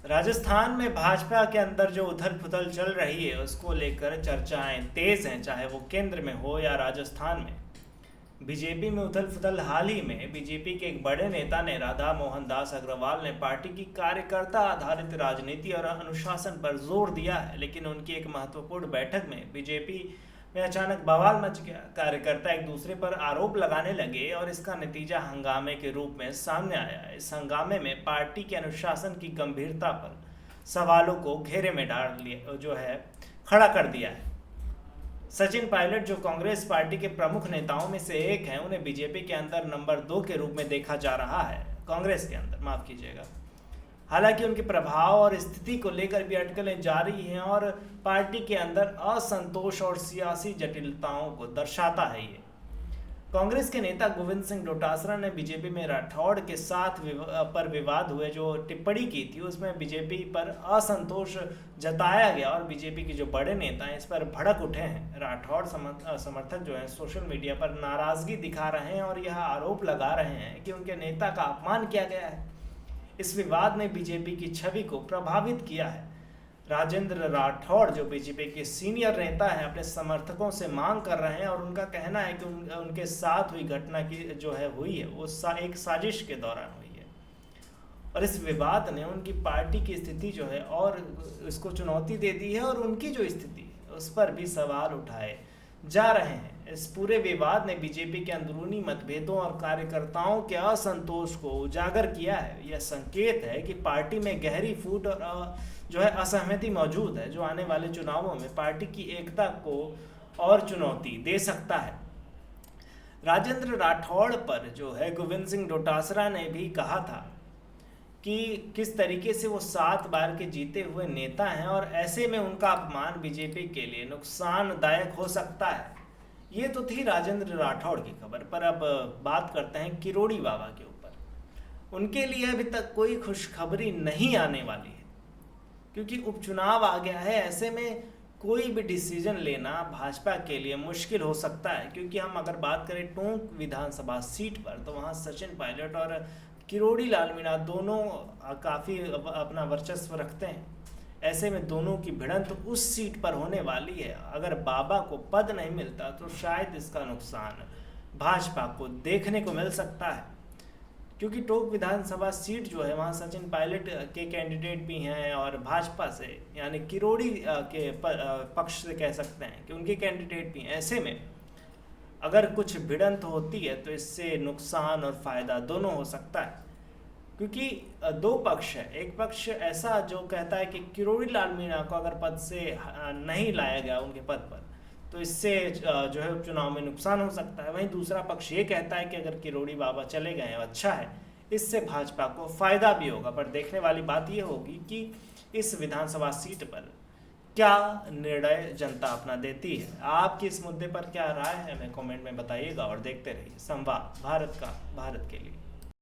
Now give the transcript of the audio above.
राजस्थान में भाजपा के अंदर जो उथल पुथल चल रही है उसको लेकर चर्चाएं तेज हैं, चाहे वो केंद्र में हो या राजस्थान में। बीजेपी में उथल पुथल हाल ही में बीजेपी के एक बड़े नेता ने राधा मोहन दास अग्रवाल ने पार्टी की कार्यकर्ता आधारित राजनीति और अनुशासन पर जोर दिया है, लेकिन उनकी एक महत्वपूर्ण बैठक में बीजेपी में अचानक बवाल मच गया। कार्यकर्ता एक दूसरे पर आरोप लगाने लगे और इसका नतीजा हंगामे के रूप में सामने आया। इस हंगामे में पार्टी के अनुशासन की गंभीरता पर सवालों को घेरे में डाल लिया खड़ा कर दिया है। सचिन पायलट जो कांग्रेस पार्टी के प्रमुख नेताओं में से एक हैं, उन्हें बीजेपी के अंदर नंबर 2 के रूप में देखा जा रहा है। कांग्रेस के अंदर, माफ कीजिएगा। हालांकि उनके प्रभाव और स्थिति को लेकर भी अटकलें जारी हैं और पार्टी के अंदर असंतोष और सियासी जटिलताओं को दर्शाता है ये। कांग्रेस के नेता गोविंद सिंह डोटासरा ने बीजेपी में राठौड़ के साथ पर विवाद हुए जो टिप्पणी की थी, उसमें बीजेपी पर असंतोष जताया गया और बीजेपी के जो बड़े नेता हैं इस पर भड़क उठे हैं। राठौड़ समर्थक जो हैं सोशल मीडिया पर नाराजगी दिखा रहे हैं और यह आरोप लगा रहे हैं कि उनके नेता का अपमान किया गया है। इस विवाद ने बीजेपी की छवि को प्रभावित किया है। राजेंद्र राठौड़ जो बीजेपी के सीनियर नेता हैं, अपने समर्थकों से मांग कर रहे हैं और उनका कहना है कि उनके साथ हुई घटना की जो है हुई है वो एक साजिश के दौरान हुई है और इस विवाद ने उनकी पार्टी की स्थिति जो है और इसको चुनौती दे दी है और उनकी जो स्थिति है उस पर भी सवाल उठाए जा रहे हैं। इस पूरे विवाद ने बीजेपी के अंदरूनी मतभेदों और कार्यकर्ताओं के असंतोष को उजागर किया है। यह संकेत है कि पार्टी में गहरी फूट और जो है असहमति मौजूद है, जो आने वाले चुनावों में पार्टी की एकता को और चुनौती दे सकता है। राजेंद्र राठौड़ पर जो है गोविंद सिंह डोटासरा ने भी कहा था कि किस तरीके से वो 7 बार के जीते हुए नेता हैं और ऐसे में उनका अपमान बीजेपी के लिए नुकसानदायक हो सकता है। ये तो थी राजेंद्र राठौड़ की खबर, पर अब बात करते हैं किरोड़ी बाबा के ऊपर। उनके लिए अभी तक कोई खुशखबरी नहीं आने वाली है क्योंकि उपचुनाव आ गया है। ऐसे में कोई भी डिसीजन लेना भाजपा के लिए मुश्किल हो सकता है क्योंकि हम अगर बात करें टोंक विधानसभा सीट पर तो वहाँ सचिन पायलट और किरोड़ी लाल मीणा दोनों काफ़ी अपना वर्चस्व रखते हैं। ऐसे में दोनों की भिड़ंत उस सीट पर होने वाली है। अगर बाबा को पद नहीं मिलता तो शायद इसका नुकसान भाजपा को देखने को मिल सकता है क्योंकि टोंक विधानसभा सीट जो है वहाँ सचिन पायलट के कैंडिडेट भी हैं और भाजपा से यानी किरोड़ी के पक्ष से कह सकते हैं कि उनके कैंडिडेट भी हैं। ऐसे में अगर कुछ भिड़ंत होती है तो इससे नुकसान और फायदा दोनों हो सकता है क्योंकि 2 पक्ष है। एक पक्ष ऐसा जो कहता है कि किरोड़ी लाल मीणा को अगर पद से नहीं लाया गया उनके पद पर तो इससे जो है उपचुनाव में नुकसान हो सकता है। वहीं दूसरा पक्ष ये कहता है कि अगर किरोड़ी बाबा चले गए अच्छा है, इससे भाजपा को फायदा भी होगा। पर देखने वाली बात ये होगी कि इस विधानसभा सीट पर क्या निर्णय जनता अपना देती है। आपकी इस मुद्दे पर क्या राय है, हमें कमेंट में बताइएगा और देखते रहिए संवाद भारत का भारत के लिए।